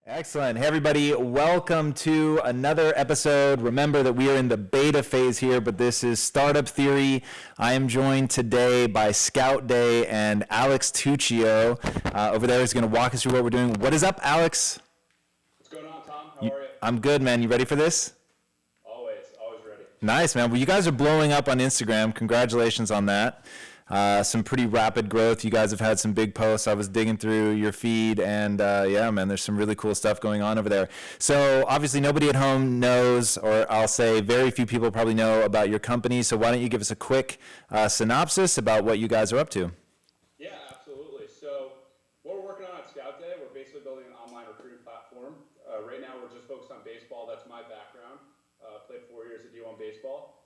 Excellent. Hey, everybody. Welcome to another episode. Remember that we are in the beta phase here, but this is Startup Theory. I am joined today by ScoutDay and Alex Tuccio. Over there is going to walk us through what we're doing. What is up, Alex? What's going on, Tom? How are you? I'm good, man. You ready for this? Always ready. Nice, man. Well, you guys are blowing up on Instagram. Congratulations on that. Some pretty rapid growth. You guys have had some big posts. I was digging through your feed, and yeah, man, there's some really cool stuff going on over there. So obviously nobody at home knows, or I'll say very few people probably know about your company. So why don't you give us a quick synopsis about what you guys are up to? Yeah, absolutely. So what we're working on at ScoutDay, we're basically building an online recruiting platform. Right now, we're just focused on baseball. That's my background. Played 4 years at D1 baseball.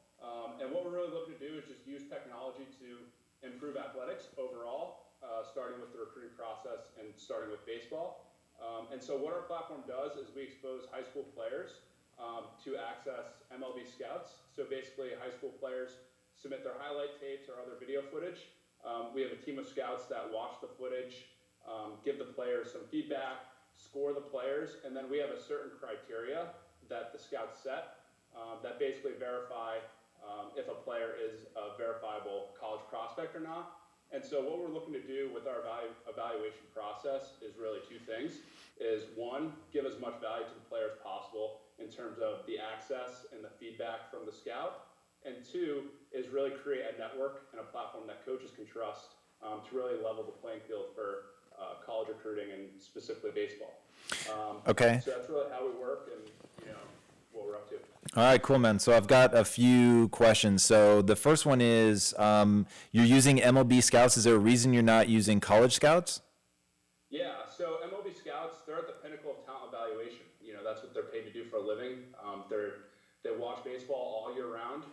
And what we're really looking to do is just use technology to improve athletics overall, starting with the recruiting process and starting with baseball. And so what our platform does is we expose high school players to access MLB scouts. So basically, high school players submit their highlight tapes or other video footage. We have a team of scouts that watch the footage, give the players some feedback, score the players, and then we have a certain criteria that the scouts set that basically verify if a player is a verifiable college prospect or not. And so what we're looking to do with our evaluation process is really two things. Is one, give as much value to the player as possible in terms of the access and the feedback from the scout. And two, is really create a network and a platform that coaches can trust to really level the playing field for college recruiting and specifically baseball. Okay. So that's really how we work and what we're up to. All right, cool, man. So I've got a few questions. So the first one is, you're using MLB scouts. Is there a reason you're not using college scouts? Yeah, so MLB scouts, they're at the pinnacle of talent evaluation. That's what they're paid to do for a living. They watch baseball all year round.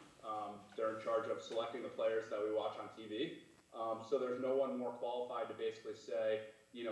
They're in charge of selecting the players that we watch on TV. So there's no one more qualified to basically say,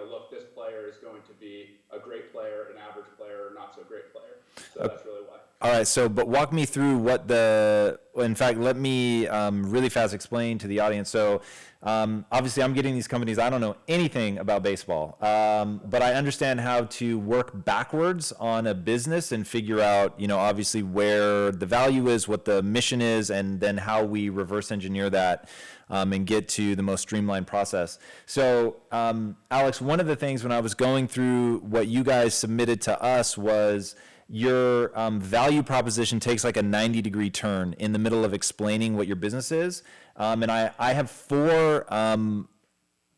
look, this player is going to be a great player, an average player, or not so great player. So that's really why. All right, so but walk me through in fact, let me really fast explain to the audience. So obviously I'm getting these companies, I don't know anything about baseball, but I understand how to work backwards on a business and figure out, obviously where the value is, what the mission is, and then how we reverse engineer that and get to the most streamlined process. So Alex, one of the things when I was going through what you guys submitted to us was your value proposition takes like a 90-degree turn in the middle of explaining what your business is. And I have four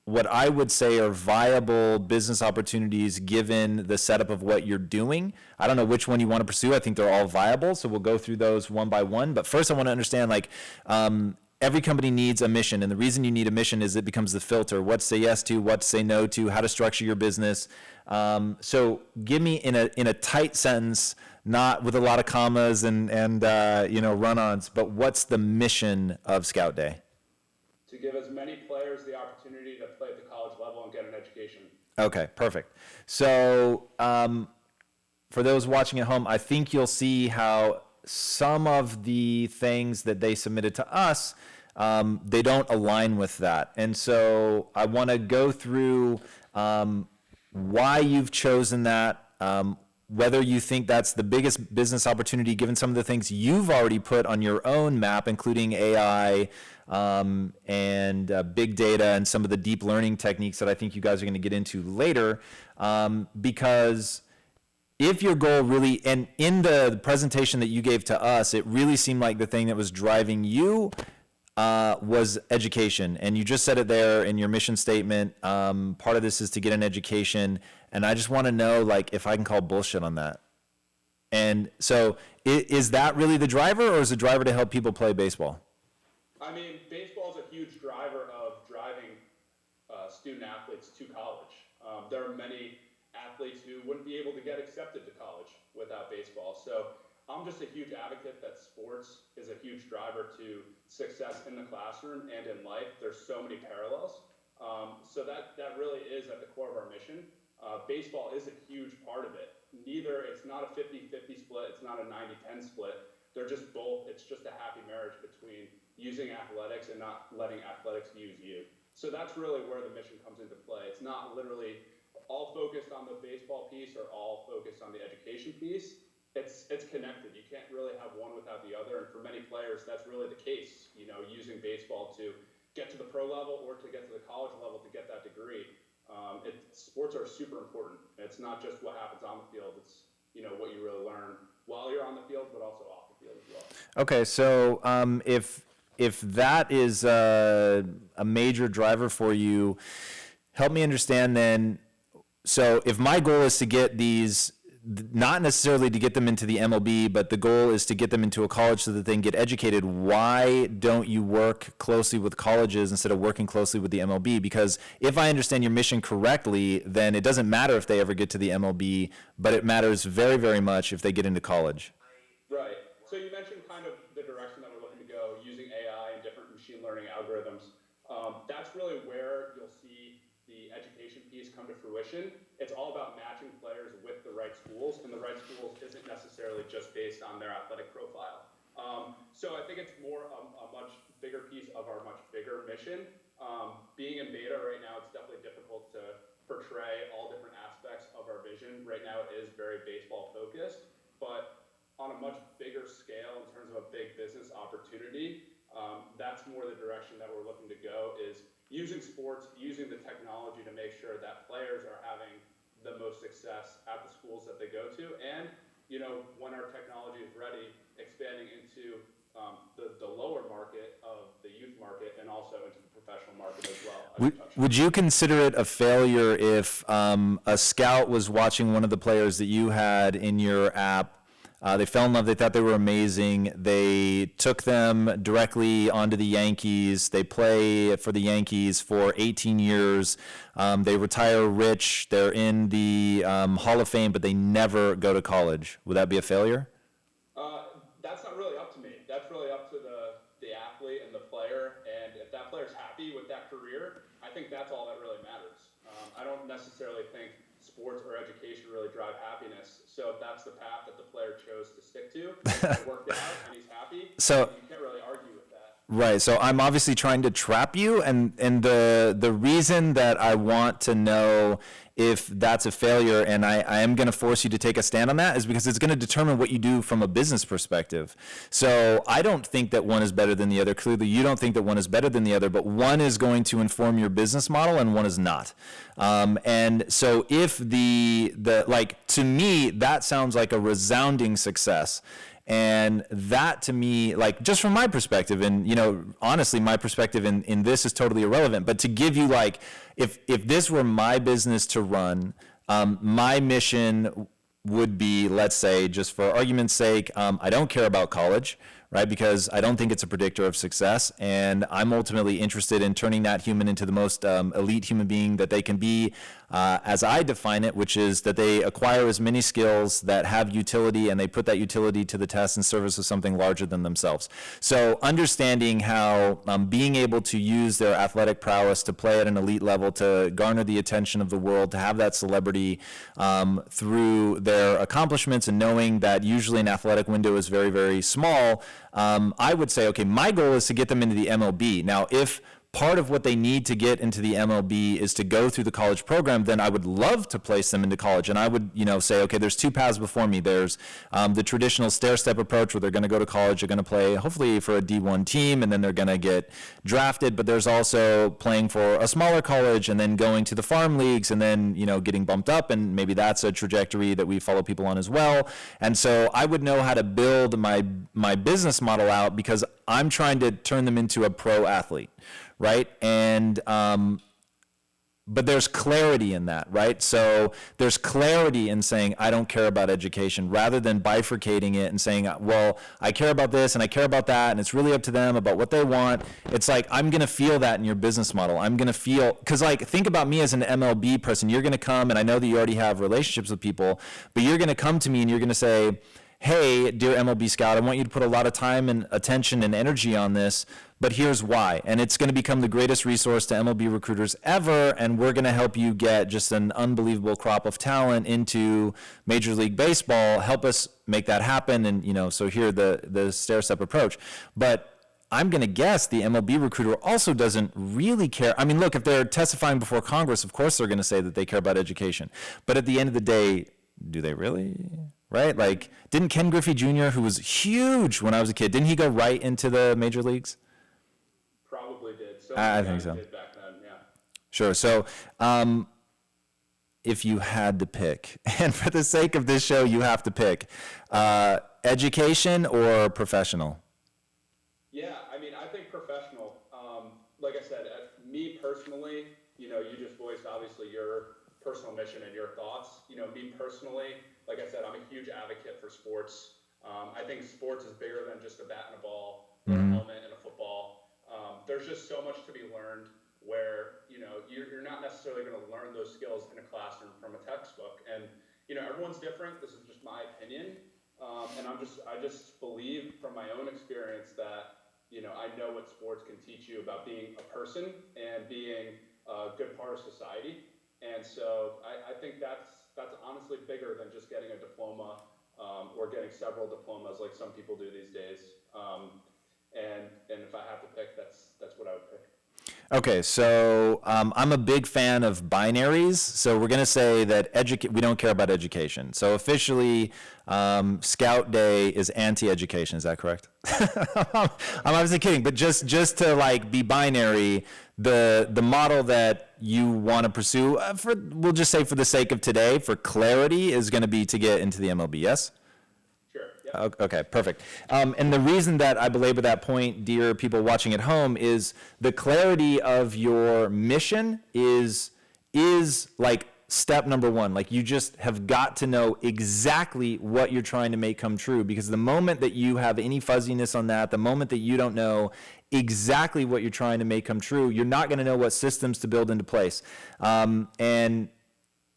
what I would say are viable business opportunities given the setup of what you're doing. I don't know which one you want to pursue. I think they're all viable. So we'll go through those one by one. But first I want to understand every company needs a mission, and the reason you need a mission is it becomes the filter. What to say yes to, what to say no to, how to structure your business. So give me in a tight sentence, not with a lot of commas and run-ons, but what's the mission of ScoutDay? To give as many players the opportunity to play at the college level and get an education. Okay, perfect. So for those watching at home, I think you'll see how some of the things that they submitted to us, they don't align with that. And so I want to go through why you've chosen that, whether you think that's the biggest business opportunity given some of the things you've already put on your own map, including AI and big data and some of the deep learning techniques that I think you guys are going to get into later, because if your goal really, and in the presentation that you gave to us, it really seemed like the thing that was driving you was education. And you just said it there in your mission statement. Part of this is to get an education. And I just want to know, if I can call bullshit on that. And so is that really the driver, or is the driver to help people play baseball? I mean, baseball is a huge driver of driving student athletes to college. There are many athletes who wouldn't be able to get accepted to college without baseball. So I'm just a huge advocate that sports is a huge driver to success in the classroom and in life. There's so many parallels. So that really is at the core of our mission. Baseball is a huge part of it. It's not a 50-50 split. It's not a 90-10 split. They're just both. It's just a happy marriage between using athletics and not letting athletics use you. So that's really where the mission comes into play. It's not literally all focused on the baseball piece or all focused on the education piece. It's connected. You can't really have one without the other. And for many players, that's really the case, using baseball to get to the pro level or to get to the college level to get that degree. Sports are super important. It's not just what happens on the field. It's, what you really learn while you're on the field, but also off the field as well. Okay, so if that is a major driver for you, help me understand then. So if my goal is to get these, not necessarily to get them into the MLB, but the goal is to get them into a college so that they can get educated, why don't you work closely with colleges instead of working closely with the MLB? Because if I understand your mission correctly, then it doesn't matter if they ever get to the MLB, but it matters very, very much if they get into college. Right. So you mentioned kind of the direction that we're looking to go using AI and different machine learning algorithms. That's really where you'll see the education piece come to fruition. It's all about matching players with the right schools, and the right schools isn't necessarily just based on their athletic profile. So I think it's more a much bigger piece of our much bigger mission. Being in beta right now, it's definitely difficult to portray all different aspects of our vision. Right now, it is very baseball focused, but on a much bigger scale in terms of a big business opportunity, that's more the direction that we're looking to go, is using sports, using the technology to make sure that players are having the most success at the schools that they go to. And, when our technology is ready, expanding into the lower market of the youth market and also into the professional market as well. Would you consider it a failure if a scout was watching one of the players that you had in your app? They fell in love. They thought they were amazing. They took them directly onto the Yankees. They play for the Yankees for 18 years. They retire rich. They're in the Hall of Fame, but they never go to college. Would that be a failure? That's not really up to me. That's really up to the athlete and the player. And if that player's happy with that career, I think that's all that really matters. I don't necessarily think sports or education really drive happiness. So if that's the path that the player chose to stick to, it worked out and he's happy, so you can't really argue with that. Right. So I'm obviously trying to trap you, and the reason that I want to know if that's a failure, and I am going to force you to take a stand on that, is because it's going to determine what you do from a business perspective. So I don't think that one is better than the other. Clearly, you don't think that one is better than the other, but one is going to inform your business model, and one is not. And so if to me, that sounds like a resounding success. And that to me, just from my perspective, and honestly, my perspective in this is totally irrelevant, but to give you if this were my business to run, my mission would be, let's say, just for argument's sake, I don't care about college, right? Because I don't think it's a predictor of success, and I'm ultimately interested in turning that human into the most elite human being that they can be, as I define it, which is that they acquire as many skills that have utility, and they put that utility to the test in service of something larger than themselves. So understanding how being able to use their athletic prowess to play at an elite level, to garner the attention of the world, to have that celebrity through their accomplishments, and knowing that usually an athletic window is very, very small, I would say, okay, my goal is to get them into the MLB. Now, if part of what they need to get into the MLB is to go through the college program, then I would love to place them into college. And I would, say, okay, there's two paths before me. There's the traditional stair-step approach where they're going to go to college, they're going to play hopefully for a D1 team, and then they're going to get drafted. But there's also playing for a smaller college and then going to the farm leagues and then, getting bumped up. And maybe that's a trajectory that we follow people on as well. And so I would know how to build my business model out, because I'm trying to turn them into a pro athlete. Right? And, but there's clarity in that, right? So there's clarity in saying, I don't care about education, rather than bifurcating it and saying, well, I care about this and I care about that, and it's really up to them about what they want. It's like, I'm going to feel that in your business model. I'm going to feel, because think about me as an MLB person. You're going to come, and I know that you already have relationships with people, but you're going to come to me and you're going to say, hey, dear MLB Scout, I want you to put a lot of time and attention and energy on this, but here's why. And it's going to become the greatest resource to MLB recruiters ever, and we're going to help you get just an unbelievable crop of talent into Major League Baseball. Help us make that happen. And, so here, the stair-step approach. But I'm going to guess the MLB recruiter also doesn't really care. I mean, look, if they're testifying before Congress, of course they're going to say that they care about education. But at the end of the day, do they really? Right? Like, didn't Ken Griffey Jr., who was huge when I was a kid, didn't he go right into the major leagues? Probably did. So I think so. did back then, yeah. Sure. So, if you had to pick, and for the sake of this show, you have to pick, education or professional? Yeah, I mean, I think professional. Like I said, me personally, you just voiced obviously your personal mission and your thoughts. Me personally, like I said, I'm a huge advocate for sports. I think sports is bigger than just a bat and a ball, or a helmet and a football. There's just so much to be learned where, you're not necessarily going to learn those skills in a classroom from a textbook. And, everyone's different. This is just my opinion. And I just believe from my own experience that, I know what sports can teach you about being a person and being a good part of society. And so I think that's honestly bigger than just getting a diploma, or getting several diplomas like some people do these days. And if I have to pick, that's what I would pick. Okay, so I'm a big fan of binaries. So we're going to say that we don't care about education. So officially, ScoutDay is anti-education. Is that correct? I'm obviously kidding, but just to be binary, the model that you want to pursue, we'll just say for the sake of today, for clarity, is going to be to get into the MLB. Yes. Okay, perfect. And the reason that I belabor that point, dear people watching at home, is the clarity of your mission is like step number one. Like, you just have got to know exactly what you're trying to make come true, because the moment that you have any fuzziness on that, the moment that you don't know exactly what you're trying to make come true, you're not going to know what systems to build into place. And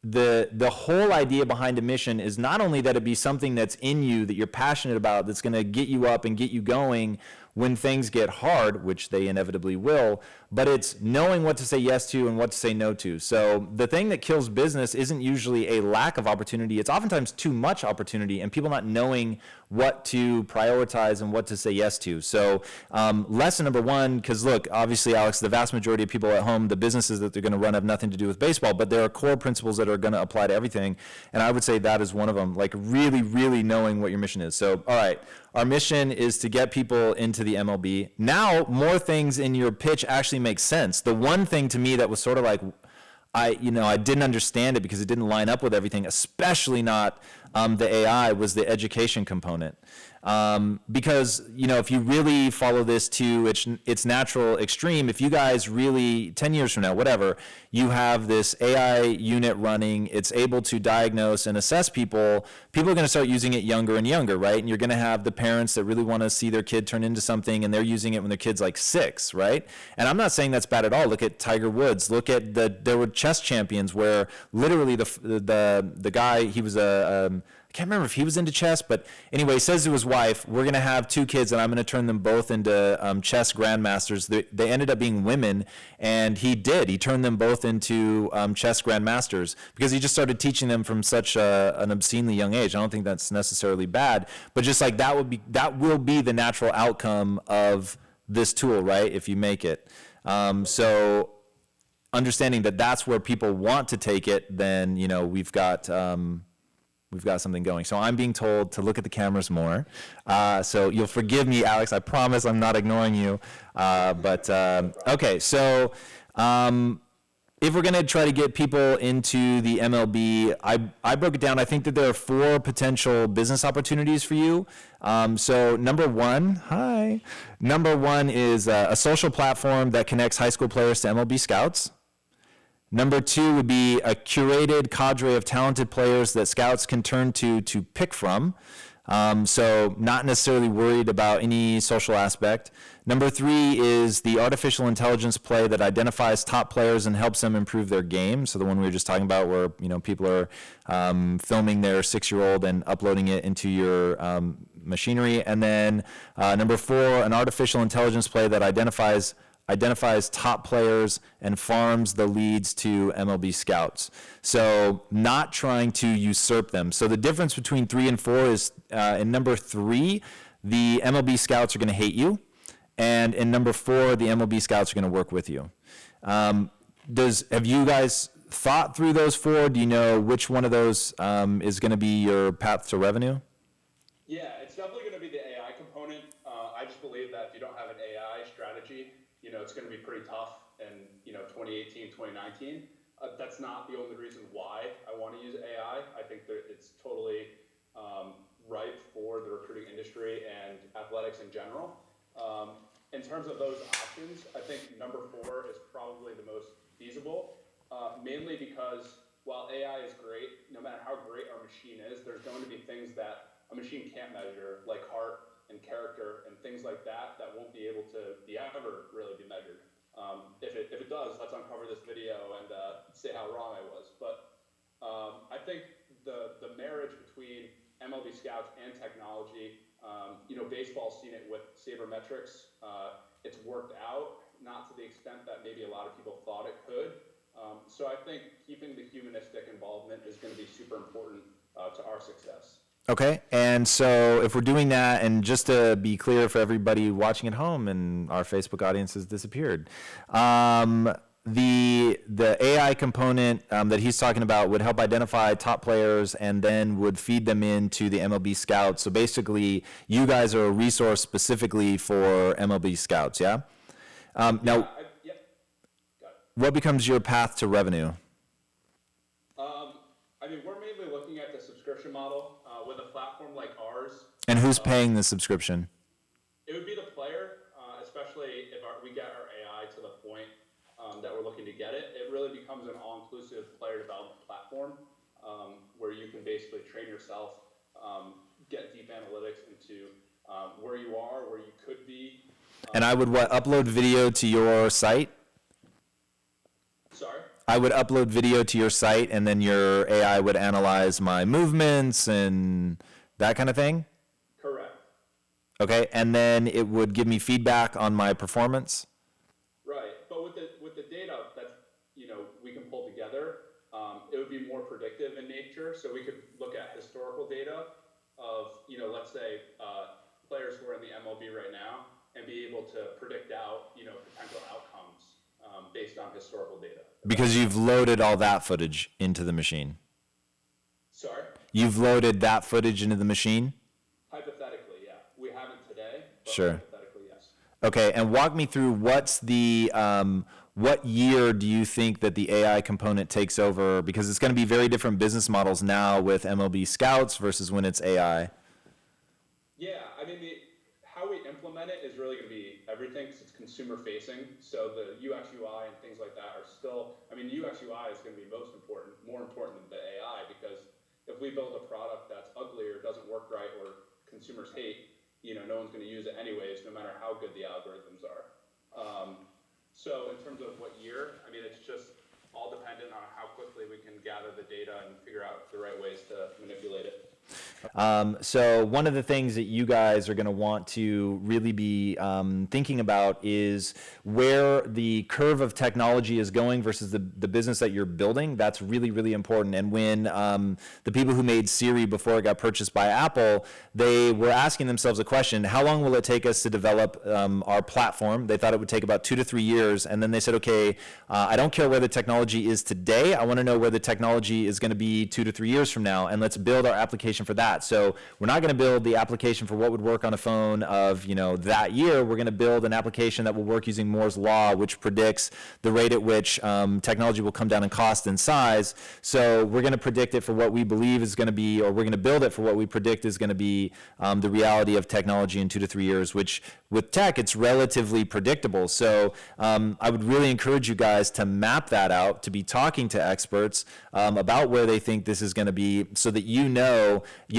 the whole idea behind a mission is not only that it be something that's in you, that you're passionate about, that's going to get you up and get you going when things get hard, which they inevitably will, but it's knowing what to say yes to and what to say no to. So the thing that kills business isn't usually a lack of opportunity. It's oftentimes too much opportunity and people not knowing what to prioritize and what to say yes to. So lesson number one, because look, obviously, Alex, the vast majority of people at home, the businesses that they're going to run have nothing to do with baseball, but there are core principles that are going to apply to everything. And I would say that is one of them, like really, really knowing what your mission is. So, all right, our mission is to get people into the MLB. Now, more things in your pitch actually make sense. The one thing to me that was sort of like, I didn't understand it because it didn't line up with everything, especially not the AI, was the education component. Because, if you really follow this to its natural extreme, if you guys really, 10 years from now, whatever, you have this AI unit running, it's able to diagnose and assess people are going to start using it younger and younger, right? And you're going to have the parents that really want to see their kid turn into something, and they're using it when their kid's like 6, right? And I'm not saying that's bad at all. Look at Tiger Woods. Look at there were chess champions where literally the guy, he was I can't remember if he was into chess, but anyway, he says to his wife, we're going to have 2 kids and I'm going to turn them both into chess grandmasters. They ended up being women, and he did. He turned them both into chess grandmasters because he just started teaching them from such an obscenely young age. I don't think that's necessarily bad, but just like that will be the natural outcome of this tool, right, if you make it. So understanding that that's where people want to take it, then, we've got something going. So I'm being told to look at the cameras more. So you'll forgive me, Alex. I promise I'm not ignoring you. Okay, so if we're going to try to get people into the MLB, I broke it down. I think that there are 4 potential business opportunities for you. So number one is a social platform that connects high school players to MLB scouts. Number 2 would be a curated cadre of talented players that scouts can turn to pick from. So not necessarily worried about any social aspect. Number 3 is the artificial intelligence play that identifies top players and helps them improve their game. So the one we were just talking about where, people are filming their 6-year-old and uploading it into your machinery. And then number 4, an artificial intelligence play that identifies top players and farms the leads to MLB scouts. So not trying to usurp them. So the difference between 3 and 4 is in number 3, the MLB scouts are going to hate you. And in number 4, the MLB scouts are going to work with you. Have you guys thought through those 4? Do you know which one of those is going to be your path to revenue? Yeah, it's definitely going to be the AI component. I just believe that if you don't have an AI strategy, it's going to be pretty tough in 2018, 2019. That's not the only reason why I want to use AI. I think that it's totally ripe for the recruiting industry and athletics in general. In terms of those options, I think number 4 is probably the most feasible, mainly because while AI is great, no matter how great our machine is, there's going to be things that a machine can't measure, like heart and character and things like that won't be able to ever really be measured. If it does, let's uncover this video and say how wrong I was. But I think the marriage between MLB scouts and technology, baseball's seen it with sabermetrics. It's worked out, not to the extent that maybe a lot of people thought it could. So I think keeping the humanistic involvement is going to be super important to our success. Okay, and so if we're doing that, and just to be clear for everybody watching at home, and our Facebook audience has disappeared, the AI component that he's talking about would help identify top players and then would feed them into the MLB scouts. So basically, you guys are a resource specifically for MLB scouts, yeah? Now, what becomes your path to revenue? We're mainly looking at the subscription model with a platform like ours. And who's paying the subscription? It would be the player, especially if we get our AI to the point that we're looking to get it. It really becomes an all-inclusive player development platform where you can basically train yourself, get deep analytics into where you are, where you could be. And I would upload video to your site? Sorry? I would upload video to your site, and then your AI would analyze my movements and that kind of thing? Correct. Okay, and then it would give me feedback on my performance? Right, but with the data that we can pull together, it would be more predictive in nature. So we could look at historical data of let's say players who are in the MLB right now, and be able to predict out potential outcomes based on historical data. Because you've loaded all that footage into the machine. Sorry? You've loaded that footage into the machine? Hypothetically, yeah. We haven't today, but sure. Hypothetically, yes. Okay, and walk me through what's the what year do you think that the AI component takes over? Because it's going to be very different business models now with MLB scouts versus when it's AI. Yeah, how we implement it is really going to be everything because it's consumer facing. So the UX UI and things like that are still, UX UI is going to be more important than the AI, because if we build a product that's ugly or doesn't work right or consumers hate, no one's going to use it anyways, no matter how good the algorithms are. So in terms of what year, it's just all dependent on how quickly we can gather the data and figure out the right ways to manipulate it. So one of the things that you guys are going to want to really be thinking about is where the curve of technology is going versus the business that you're building. That's really, really important. And when the people who made Siri before it got purchased by Apple, they were asking themselves a question: how long will it take us to develop our platform? They thought it would take about 2 to 3 years. And then they said, okay, I don't care where the technology is today. I want to know where the technology is going to be 2 to 3 years from now, and let's build our application for that. So we're not going to build the application for what would work on a phone of that year. We're going to build an application that will work using Moore's law, which predicts the rate at which technology will come down in cost and size. So we're going to predict it for what we believe is going to be, or we're going to build it for what we predict is going to be the reality of technology in 2 to 3 years, which with tech, it's relatively predictable. So I would really encourage you guys to map that out, to be talking to experts about where they think this is going to be, so that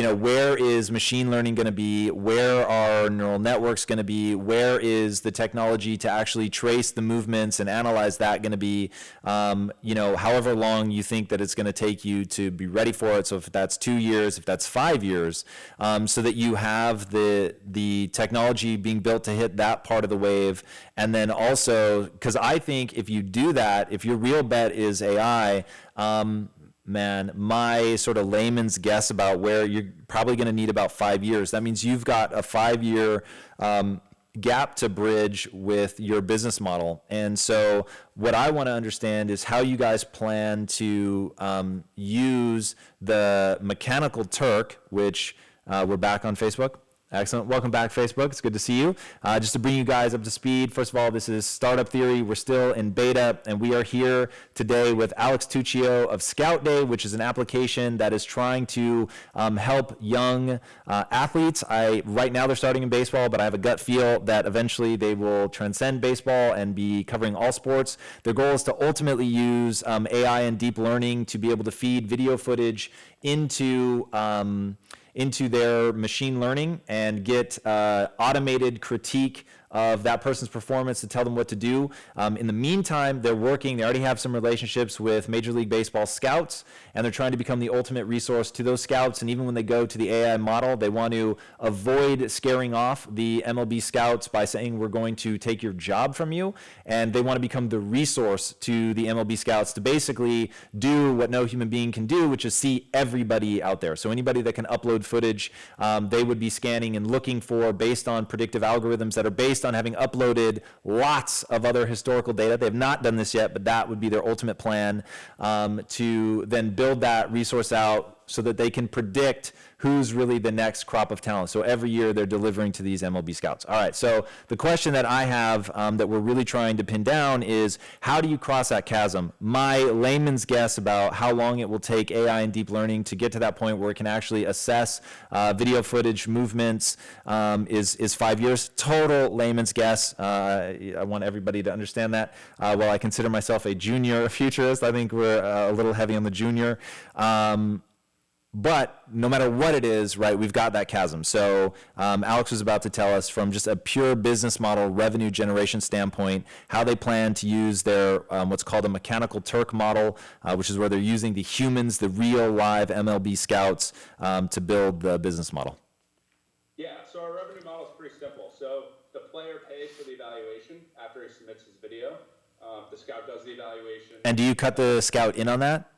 where is machine learning going to be, where are neural networks going to be, where is the technology to actually trace the movements and analyze that going to be, however long you think that it's going to take you to be ready for it. So if that's 2 years, if that's 5 years, so that you have the technology being built to hit that part of the wave. And then also, because I think if you do that, if your real bet is AI, man, my sort of layman's guess about where you're probably going to need about 5 years. That means you've got a 5-year gap to bridge with your business model. And so what I want to understand is how you guys plan to use the Mechanical Turk, which we're back on Facebook. Excellent. Welcome back, Facebook. It's good to see you. Just to bring you guys up to speed, first of all, this is Startup Theory. We're still in beta, and we are here today with Alex Tuccio of ScoutDay, which is an application that is trying to help young athletes. Right now they're starting in baseball, but I have a gut feel that eventually they will transcend baseball and be covering all sports. Their goal is to ultimately use AI and deep learning to be able to feed video footage into their machine learning and get automated critique of that person's performance to tell them what to do. In the meantime, they already have some relationships with Major League Baseball scouts, and they're trying to become the ultimate resource to those scouts. And even when they go to the AI model, they want to avoid scaring off the MLB scouts by saying, we're going to take your job from you. And they want to become the resource to the MLB scouts to basically do what no human being can do, which is see everybody out there. So anybody that can upload footage, they would be scanning and looking for based on predictive algorithms that are based on having uploaded lots of other historical data. They have not done this yet, but that would be their ultimate plan, to then build that resource out so that they can predict who's really the next crop of talent. So every year they're delivering to these MLB scouts. All right, so the question that I have that we're really trying to pin down is, how do you cross that chasm? My layman's guess about how long it will take AI and deep learning to get to that point where it can actually assess video footage movements is 5 years. Total layman's guess. I want everybody to understand that. While I consider myself a junior futurist, I think we're a little heavy on the junior. But no matter what it is, right, we've got that chasm. So Alex was about to tell us from just a pure business model revenue generation standpoint, how they plan to use their what's called a Mechanical Turk model, which is where they're using the humans, the real live MLB scouts, to build the business model. Yeah, so our revenue model is pretty simple. So the player pays for the evaluation after he submits his video. The scout does the evaluation. And do you cut the scout in on that?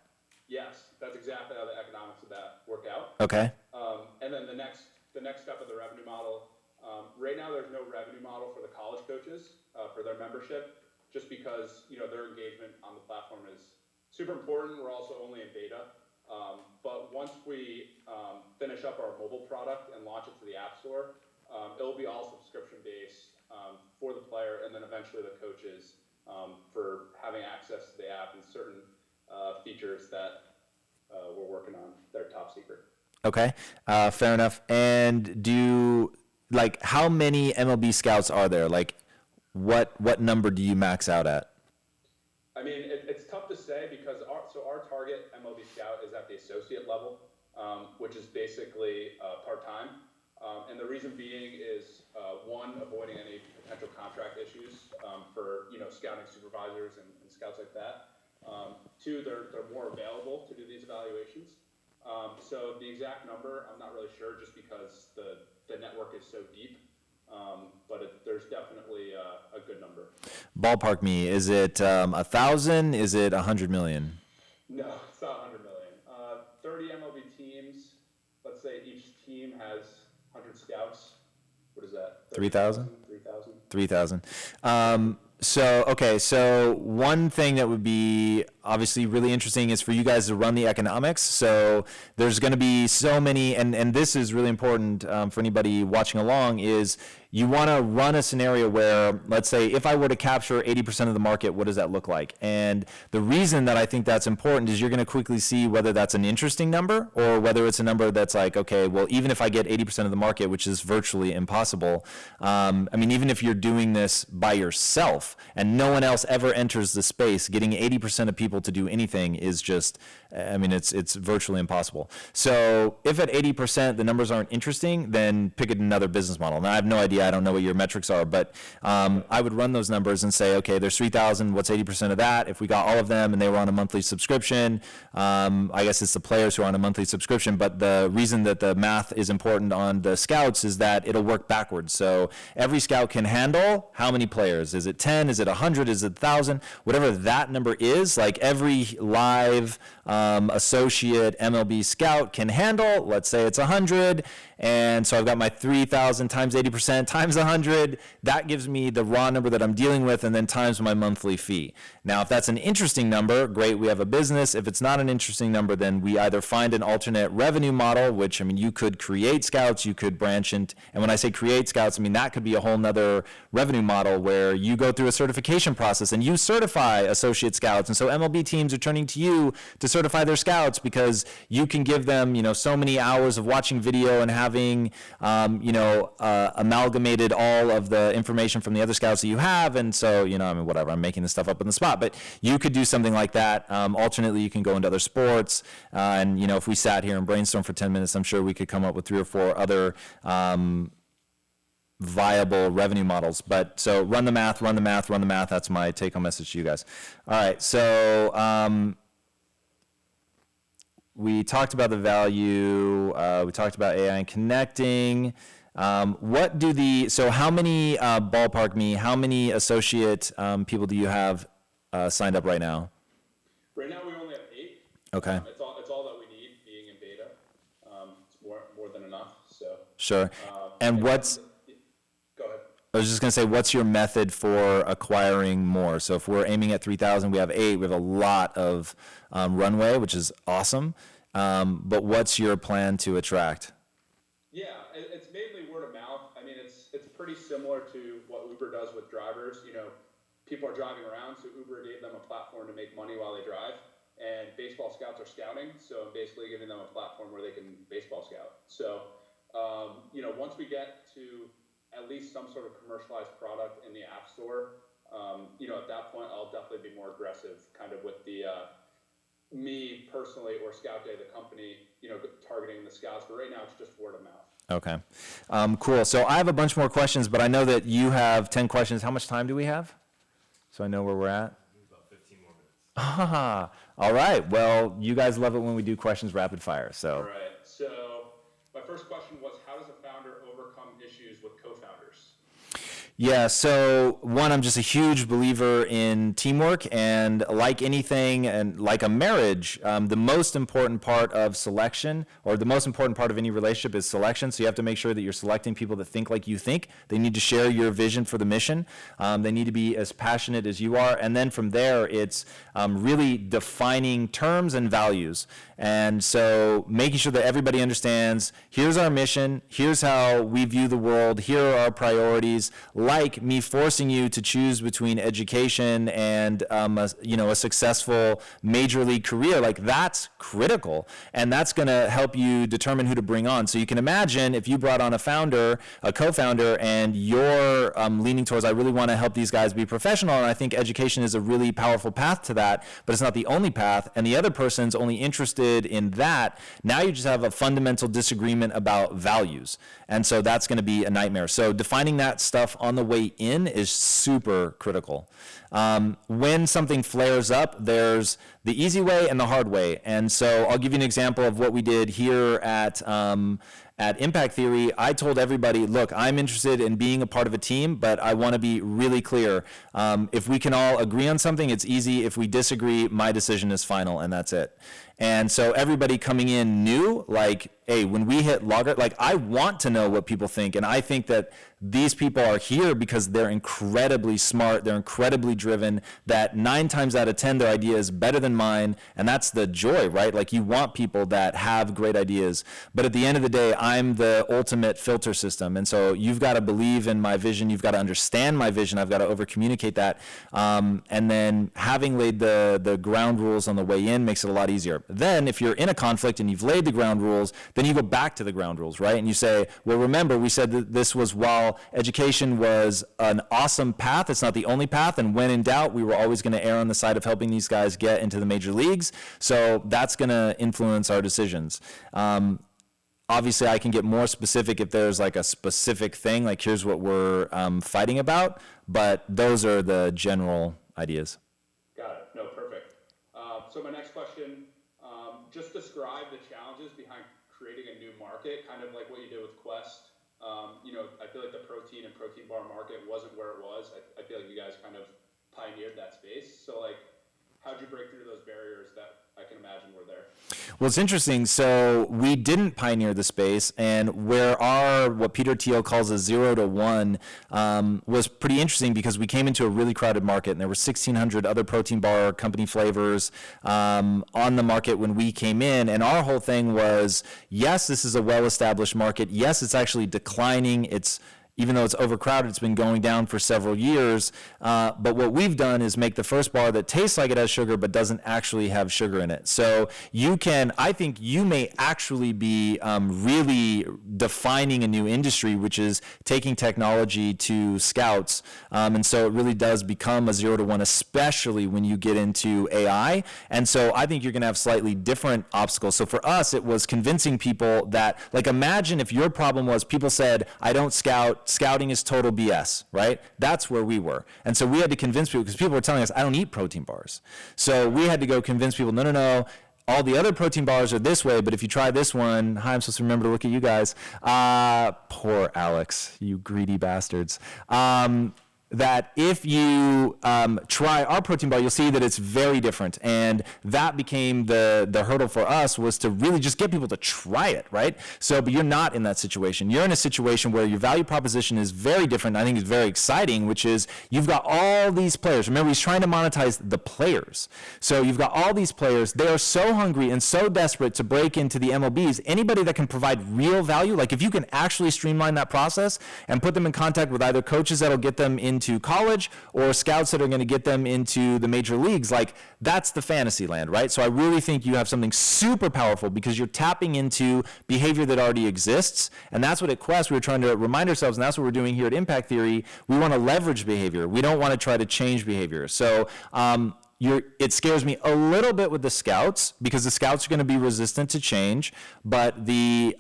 Yes, that's exactly how the economics of that work out. Okay. And then the next step of the revenue model, right now there's no revenue model for the college coaches for their membership, just because their engagement on the platform is super important. We're also only in beta, but once we finish up our mobile product and launch it to the App Store, it'll be all subscription based for the player, and then eventually the coaches for having access to the app and certain features that we're working on. They're top secret. Okay, fair enough. And how many MLB scouts are there? Like, what number do you max out at? I mean, it's tough to say because our target MLB scout is at the associate level, which is basically part-time. And the reason being is, one, avoiding any potential contract issues for scouting supervisors and scouts like that. Two, they're more available to do these evaluations. So the exact number, I'm not really sure, just because the network is so deep. But there's definitely a good number. Ballpark me. Is it 1,000? Is it 100 million? No, it's not 100 million. 30 MLB teams. Let's say each team has 100 scouts. What is that? 3,000? 3,000. 3,000. So one thing that would be obviously really interesting is for you guys to run the economics. So there's going to be so many, and this is really important for anybody watching along, is you want to run a scenario where, let's say, if I were to capture 80% of the market, what does that look like? And the reason that I think that's important is you're going to quickly see whether that's an interesting number or whether it's a number that's like, okay, well, even if I get 80% of the market, which is virtually impossible, I mean, even if you're doing this by yourself and no one else ever enters the space, getting 80% of people to do anything is just, I mean, it's virtually impossible. So if at 80% the numbers aren't interesting, then pick another business model. Now, I have no idea. I don't know what your metrics are, but I would run those numbers and say, okay, there's 3,000. What's 80% of that? If we got all of them and they were on a monthly subscription, I guess it's the players who are on a monthly subscription. But the reason that the math is important on the scouts is that it'll work backwards. So every scout can handle how many players? Is it 10? 10? Is it 100? Is it 1,000? Whatever that number is, like every live associate MLB scout can handle. Let's say it's 100. And so I've got my 3,000 times 80% times 100. That gives me the raw number that I'm dealing with, and then times my monthly fee. Now, if that's an interesting number, great, we have a business. If it's not an interesting number, then we either find an alternate revenue model, which, I mean, you could create scouts, you could branch into, and when I say create scouts, I mean, that could be a whole nother revenue model where you go through a certification process and you certify associate scouts. And so MLB teams are turning to you to certify their scouts because you can give them, so many hours of watching video and having, amalgamated all of the information from the other scouts that you have. And so, whatever, I'm making this stuff up on the spot, but you could do something like that. Alternately, you can go into other sports. And, if we sat here and brainstorm for 10 minutes, I'm sure we could come up with 3 or 4 other viable revenue models. But so run the math. That's my take-home message to you guys. All right. So we talked about the value. We talked about AI and connecting. So how many how many associate people do you have signed up right now? Right now we only have 8. Okay. It's all that we need being in beta. It's more than enough. So. Sure. And what's Go ahead. I was just going to say, what's your method for acquiring more? So if we're aiming at 3,000, we have 8. We have a lot of runway, which is awesome. But what's your plan to attract? Yeah, it's mainly word of mouth. I mean, it's pretty similar to what Uber does with drivers. People are driving around, so Uber gave them a platform to make money while they drive. And baseball scouts are scouting, so I'm basically giving them a platform where they can baseball scout. So, once we get to at least some sort of commercialized product in the App Store, at that point, I'll definitely be more aggressive kind of with the me personally or ScoutDay, the company, targeting the scouts. But right now, it's just word of mouth. Okay. Cool. So I have a bunch more questions, but I know that you have 10 questions. How much time do we have? So I know where we're at. About 15 more minutes. All right. Well, you guys love it when we do questions rapid fire. So. All right. So my first question was, how does a founder overcome issues with co-founders? Yeah, so one, I'm just a huge believer in teamwork, and like anything, and like a marriage, the most important part of selection, or the most important part of any relationship, is selection. So you have to make sure that you're selecting people that think like you think. They need to share your vision for the mission. They need to be as passionate as you are. And then from there, it's really defining terms and values. And so making sure that everybody understands, here's our mission, here's how we view the world, here are our priorities, like me forcing you to choose between education and a successful major league career. Like, that's critical, and that's going to help you determine who to bring on. So you can imagine if you brought on a co-founder, and you're leaning towards, I really want to help these guys be professional, and I think education is a really powerful path to that, but it's not the only path, and the other person's only interested in that. Now you just have a fundamental disagreement about values, and so that's going to be a nightmare. So defining that stuff on the way in is super critical. When something flares up, there's the easy way and the hard way. And so I'll give you an example of what we did here at Impact Theory. I told everybody, look, I'm interested in being a part of a team, but I want to be really clear. If we can all agree on something, it's easy. If we disagree, my decision is final, and that's it. And so everybody coming in knew, like, hey, when we hit logger, like, I want to know what people think, and I think that these people are here because they're incredibly smart, they're incredibly driven, that 9 times out of 10 their idea is better than mine, and that's the joy, right? Like, you want people that have great ideas, but at the end of the day, I'm the ultimate filter system, and so you've got to believe in my vision, you've got to understand my vision, I've got to over-communicate that, and then having laid the ground rules on the way in makes it a lot easier. Then, if you're in a conflict and you've laid the ground rules, then you go back to the ground rules, right? And you say, well, remember, we said that this was, while education was an awesome path, it's not the only path, and when in doubt, we were always going to err on the side of helping these guys get into the major leagues, so that's going to influence our decisions. Obviously, I can get more specific if there's like a specific thing, like here's what we're fighting about, but those are the general ideas. Got it. No, perfect. So my next question, just describe the challenges behind creating a new market, kind of like what you did with Quest I feel like the protein and protein bar market wasn't where it was. I feel like you guys kind of pioneered that space. So like, how'd you break through those barriers that I can imagine were there? Well, it's interesting. So we didn't pioneer the space, and where what Peter Thiel calls a 0 to 1 was pretty interesting because we came into a really crowded market, and there were 1,600 other protein bar company flavors on the market when we came in, and our whole thing was, yes, this is a well-established market. Yes, it's actually declining. Even though it's overcrowded, it's been going down for several years. But what we've done is make the first bar that tastes like it has sugar but doesn't actually have sugar in it. So I think you may actually be really defining a new industry, which is taking technology to scouts. And so it really does become a 0 to 1, especially when you get into AI. And so I think you're going to have slightly different obstacles. So for us, it was convincing people that, like, imagine if your problem was people said, I don't scout, scouting is total BS, right? That's where we were. And so we had to convince people, because people were telling us, I don't eat protein bars. So we had to go convince people, no, all the other protein bars are this way, but if you try this one, I'm supposed to remember to look at you guys. Poor Alex, you greedy bastards. That if you try our protein bar, you'll see that it's very different. And that became the hurdle for us, was to really just get people to try it, right? So, but you're not in that situation. You're in a situation where your value proposition is very different. I think it's very exciting, which is you've got all these players. Remember, he's trying to monetize the players. So you've got all these players. They are so hungry and so desperate to break into the MLBs. Anybody that can provide real value, like if you can actually streamline that process and put them in contact with either coaches that'll get them into college or scouts that are going to get them into the major leagues, like that's the fantasy land, right? So I really think you have something super powerful because you're tapping into behavior that already exists. And that's what at Quest we were trying to remind ourselves, and that's what we're doing here at Impact Theory. We want to leverage behavior. We don't want to try to change behavior. So it scares me a little bit with the scouts, because the scouts are going to be resistant to change, but the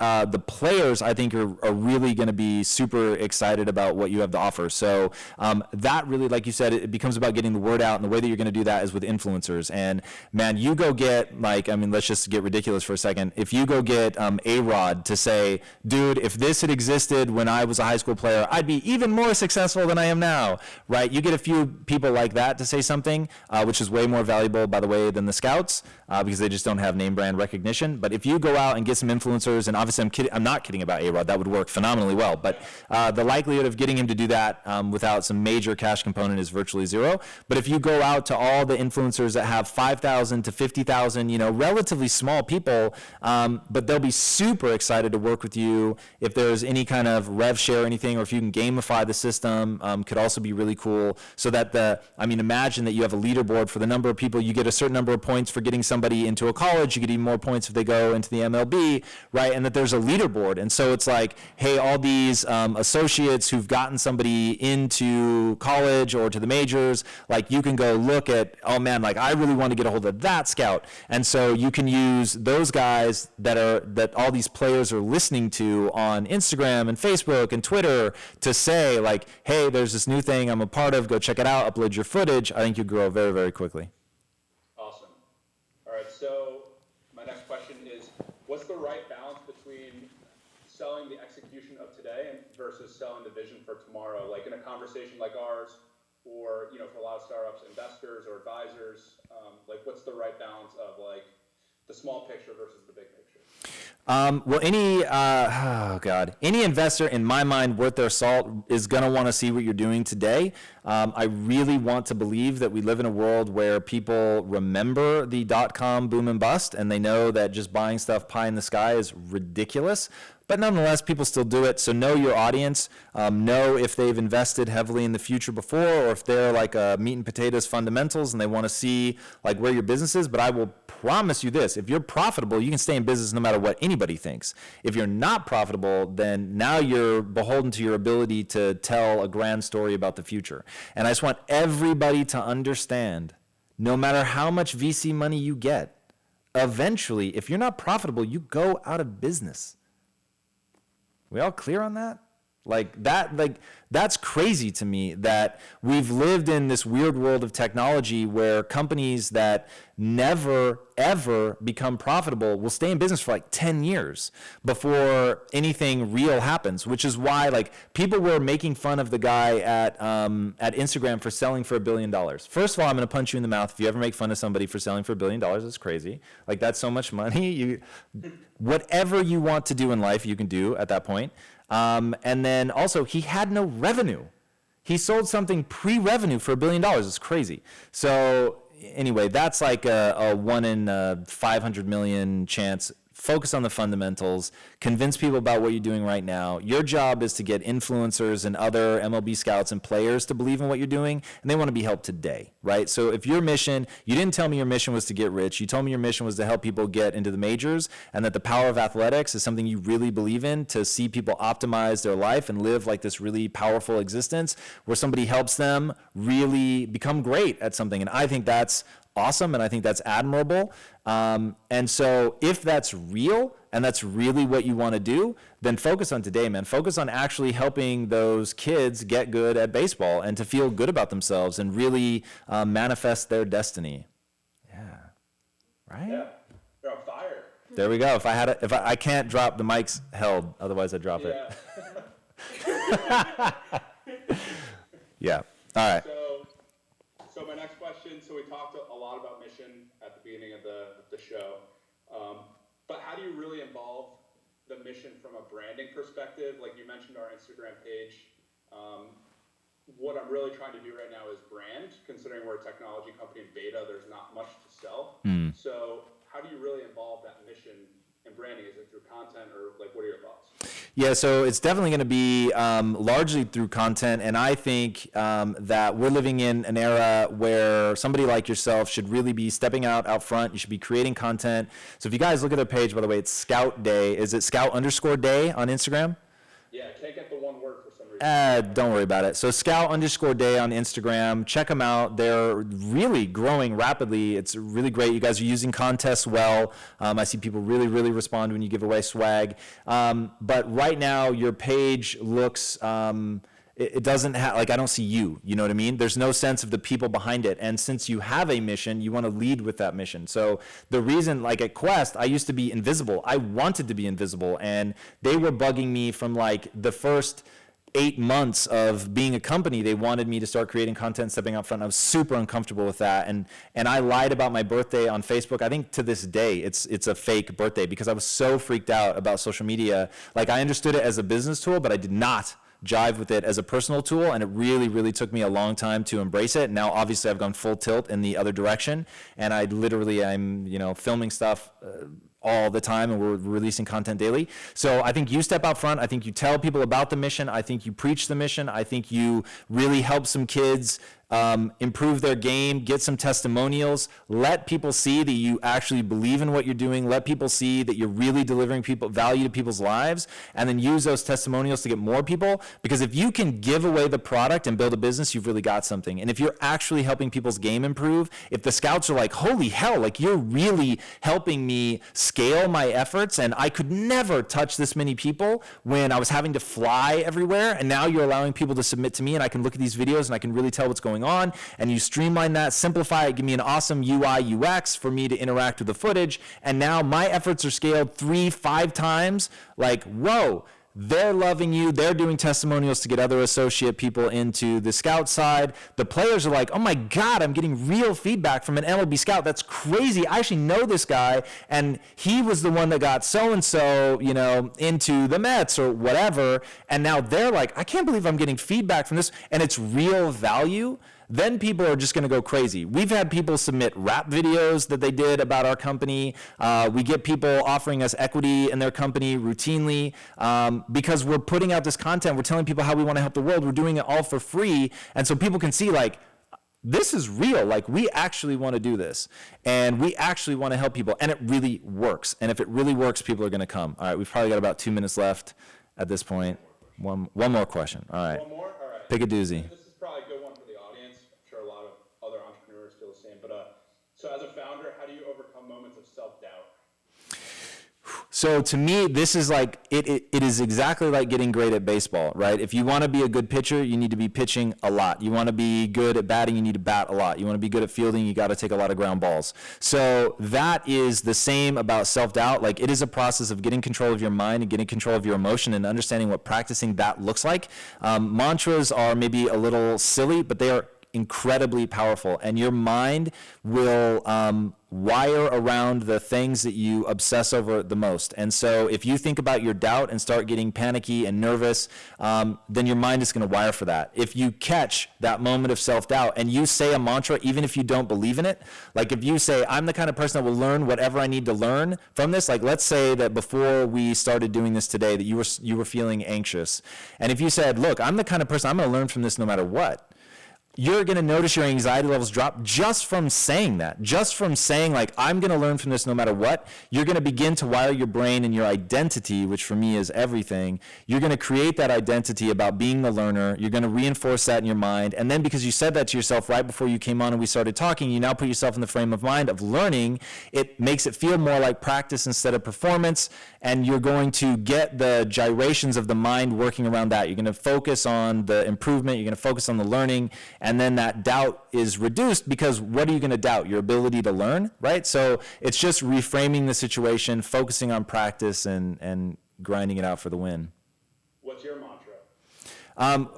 players, I think, are really going to be super excited about what you have to offer. So that really, like you said, it becomes about getting the word out, and the way that you're going to do that is with influencers. And man, you go get, let's just get ridiculous for a second. If you go get A-Rod to say, dude, if this had existed when I was a high school player, I'd be even more successful than I am now, right? You get a few people like that to say something, which is way more valuable, by the way, than the scouts, because they just don't have name brand recognition. But if you go out and get some influencers, and obviously I'm not kidding about A-Rod, that would work phenomenally well, but the likelihood of getting him to do that without some major cash component is virtually zero. But if you go out to all the influencers that have 5,000 to 50,000, relatively small people, but they'll be super excited to work with you. If there's any kind of rev share or anything, or if you can gamify the system, could also be really cool. So that imagine that you have a leaderboard for the number of people. You get a certain number of points for getting somebody into a college. You get even more points if they go into the MLB, right? And that there's a leaderboard. And so it's like, hey, all these associates who've gotten somebody into college or to the majors, like you can go look at, oh man, like I really want to get a hold of that scout. And so you can use those guys that all these players are listening to on Instagram and Facebook and Twitter to say like, hey, there's this new thing I'm a part of, go check it out, upload your footage. I think you grow very, very quickly. Awesome. All right, so my next question is, what's the right balance between selling the execution of today versus selling the vision for tomorrow? Like in a conversation like ours, or for a lot of startups, investors or advisors, like what's the right balance of like the small picture versus the big picture? Any investor in my mind worth their salt is going to want to see what you're doing today. I really want to believe that we live in a world where people remember the .com boom and bust, and they know that just buying stuff pie in the sky is ridiculous. But nonetheless, people still do it. So know your audience. Know if they've invested heavily in the future before, or if they're like meat and potatoes fundamentals and they want to see like where your business is. But I will promise you this: if you're profitable, you can stay in business no matter what anybody thinks. If you're not profitable, then now you're beholden to your ability to tell a grand story about the future. And I just want everybody to understand, no matter how much VC money you get, eventually, if you're not profitable, you go out of business. We all clear on that? That's crazy to me that we've lived in this weird world of technology where companies that never, ever become profitable will stay in business for like 10 years before anything real happens, which is why like people were making fun of the guy at Instagram for selling for $1 billion. First of all, I'm going to punch you in the mouth if you ever make fun of somebody for selling for $1 billion. It's crazy. Like, that's so much money. Whatever you want to do in life, you can do at that point. And then also, he had no revenue. He sold something pre-revenue for $1 billion. It's crazy. So anyway, that's like a 1 in 500 million chance. Focus on the fundamentals. Convince people about what you're doing right now. Your job is to get influencers and other MLB scouts and players to believe in what you're doing, and they want to be helped today, right? So if your mission, you didn't tell me your mission was to get rich. You told me your mission was to help people get into the majors, and that the power of athletics is something you really believe in, to see people optimize their life and live like this really powerful existence where somebody helps them really become great at something. And I think that's awesome, and I think that's admirable. And so if that's real and that's really what you want to do, then focus on today, man. Focus on actually helping those kids get good at baseball and to feel good about themselves and really manifest their destiny. Yeah. Right? Yeah. You're on fire. There we go. If I can't drop, the mic's held, otherwise I'd drop it. Yeah. All right. So my next question, so we talked a lot about mission at the beginning of the show, but how do you really involve the mission from a branding perspective? Like you mentioned our Instagram page. What I'm really trying to do right now is brand, considering we're a technology company in beta, there's not much to sell. So how do you really involve that mission in branding? Is it through content, or like, what are your thoughts? Yeah, so it's definitely going to be largely through content, and I think that we're living in an era where somebody like yourself should really be stepping out front. You should be creating content. So if you guys look at their page, by the way, it's ScoutDay. Is it Scout_Day on Instagram? Yeah, I can't get the one word for some reason. Don't worry about it. So Scout_Day on Instagram. Check them out. They're really growing rapidly. It's really great. You guys are using contests well. I see people really, really respond when you give away swag. But right now, your page looks, it doesn't have, like, I don't see you. You know what I mean? There's no sense of the people behind it. And since you have a mission, you want to lead with that mission. So the reason, like at Quest, I used to be invisible. I wanted to be invisible. And they were bugging me from like the first 8 months of being a company. They wanted me to start creating content, stepping out front. I was super uncomfortable with that. And I lied about my birthday on Facebook. I think to this day, it's a fake birthday because I was so freaked out about social media. Like, I understood it as a business tool, but I did not jive with it as a personal tool, and it really, really took me a long time to embrace it. Now, obviously, I've gone full tilt in the other direction, and I'm filming stuff all the time, and we're releasing content daily. So I think you step out front. I think you tell people about the mission. I think you preach the mission. I think you really help some kids improve their game, get some testimonials, let people see that you actually believe in what you're doing, let people see that you're really delivering value to people's lives, and then use those testimonials to get more people. Because if you can give away the product and build a business, you've really got something. And if you're actually helping people's game improve, if the scouts are like, holy hell, like, you're really helping me scale my efforts, and I could never touch this many people when I was having to fly everywhere, and now you're allowing people to submit to me, and I can look at these videos and I can really tell what's going on, and you streamline that, simplify it, give me an awesome UI UX for me to interact with the footage, and now my efforts are scaled 3-5 times. Like, whoa, they're loving you. They're doing testimonials to get other associate people into the scout side. The players are like, oh my God, I'm getting real feedback from an MLB scout. That's crazy. I actually know this guy, and he was the one that got so-and-so, into the Mets or whatever. And now they're like, I can't believe I'm getting feedback from this, and it's real value. Then people are just going to go crazy. We've had people submit rap videos that they did about our company. We get people offering us equity in their company routinely because we're putting out this content. We're telling people how we want to help the world. We're doing it all for free. And so people can see, like, this is real. Like, we actually want to do this, and we actually want to help people, and it really works. And if it really works, people are going to come. All right, we've probably got about 2 minutes left at this point. One more question. All right. One more? All right. Pick a doozy. This is probably a good one for the audience. I'm sure a lot of other entrepreneurs feel the same. But so as a founder, how do you overcome moments of self-doubt? So to me, this is like, it is exactly like getting great at baseball, right? If you want to be a good pitcher, you need to be pitching a lot. You want to be good at batting, you need to bat a lot. You want to be good at fielding, you got to take a lot of ground balls. So that is the same about self-doubt. Like, it is a process of getting control of your mind and getting control of your emotion and understanding what practicing that looks like. Mantras are maybe a little silly, but they are incredibly powerful, and your mind will wire around the things that you obsess over the most. And so if you think about your doubt and start getting panicky and nervous, then your mind is going to wire for that. If you catch that moment of self-doubt and you say a mantra, even if you don't believe in it, like if you say, I'm the kind of person that will learn whatever I need to learn from this, like let's say that before we started doing this today that you were feeling anxious, and if you said, look, I'm the kind of person, I'm going to learn from this no matter what, you're going to notice your anxiety levels drop just from saying that. Just from saying, like, I'm going to learn from this no matter what, you're going to begin to wire your brain and your identity, which for me is everything. You're going to create that identity about being the learner. You're going to reinforce that in your mind. And then because you said that to yourself right before you came on and we started talking, you now put yourself in the frame of mind of learning. It makes it feel more like practice instead of performance. And you're going to get the gyrations of the mind working around that. You're going to focus on the improvement. You're going to focus on the learning. And then that doubt is reduced, because what are you going to doubt? Your ability to learn, right? So it's just reframing the situation, focusing on practice, and grinding it out for the win. What's your mantra?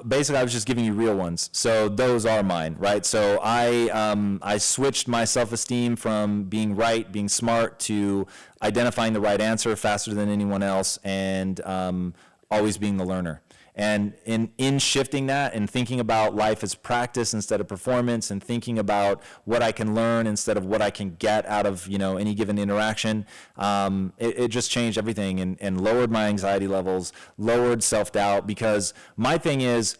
Basically, I was just giving you real ones. So those are mine, right? So I switched my self-esteem from being right, being smart, to identifying the right answer faster than anyone else, and always being the learner. And in shifting that and thinking about life as practice instead of performance, and thinking about what I can learn instead of what I can get out of any given interaction, it just changed everything, and lowered my anxiety levels, lowered self-doubt. Because my thing is,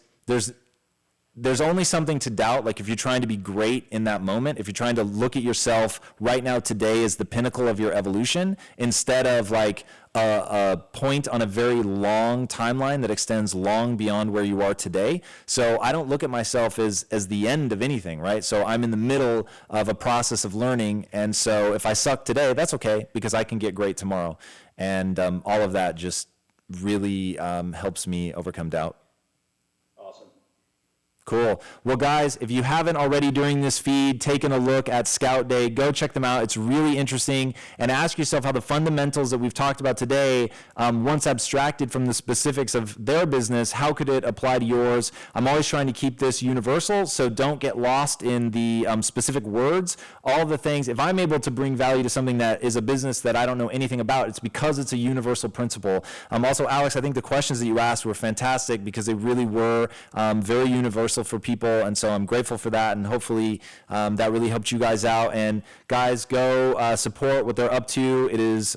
there's only something to doubt. Like if you're trying to be great in that moment, if you're trying to look at yourself right now today as the pinnacle of your evolution, instead of like a point on a very long timeline that extends long beyond where you are today. So I don't look at myself as the end of anything, right? So I'm in the middle of a process of learning. And so if I suck today, that's okay, because I can get great tomorrow. And all of that just really helps me overcome doubt. Cool. Well, guys, if you haven't already during this feed taken a look at ScoutDay, go check them out. It's really interesting. And ask yourself how the fundamentals that we've talked about today, once abstracted from the specifics of their business, how could it apply to yours? I'm always trying to keep this universal, so don't get lost in the specific words. All the things, if I'm able to bring value to something that is a business that I don't know anything about, it's because it's a universal principle. Also, Alex, I think the questions that you asked were fantastic, because they really were very universal for people, and so I'm grateful for that, and hopefully that really helped you guys out. And guys, go support what they're up to. It is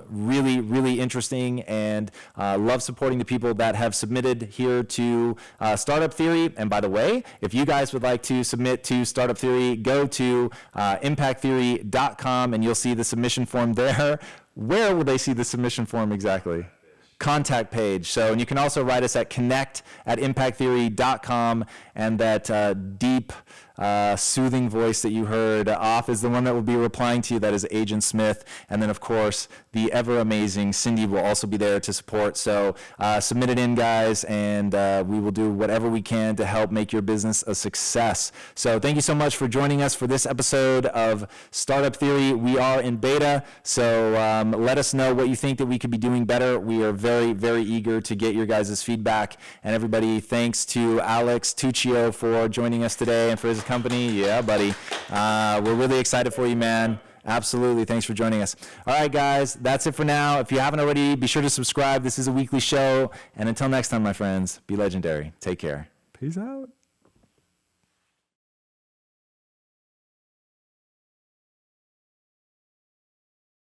really, really interesting, and love supporting the people that have submitted here to Startup Theory. And by the way, if you guys would like to submit to Startup Theory, go to impacttheory.com and you'll see the submission form there. Where will they see the submission form exactly? Contact page. So, and you can also write us at connect@impacttheory.com, and that deep, soothing voice that you heard off is the one that will be replying to you. That is Agent Smith. And then, of course, the ever amazing Cindy will also be there to support. So submit it in, guys, and we will do whatever we can to help make your business a success. So thank you so much for joining us for this episode of Startup Theory. We are in beta, so let us know what you think that we could be doing better. We are very, very eager to get your guys' feedback. And everybody, thanks to Alex Tuccio for joining us today and for his company. Yeah, buddy. We're really excited for you, man. Absolutely. Thanks for joining us. All right, guys, that's it for now. If you haven't already, be sure to subscribe. This is a weekly show. And until next time, my friends, be legendary. Take care. Peace out.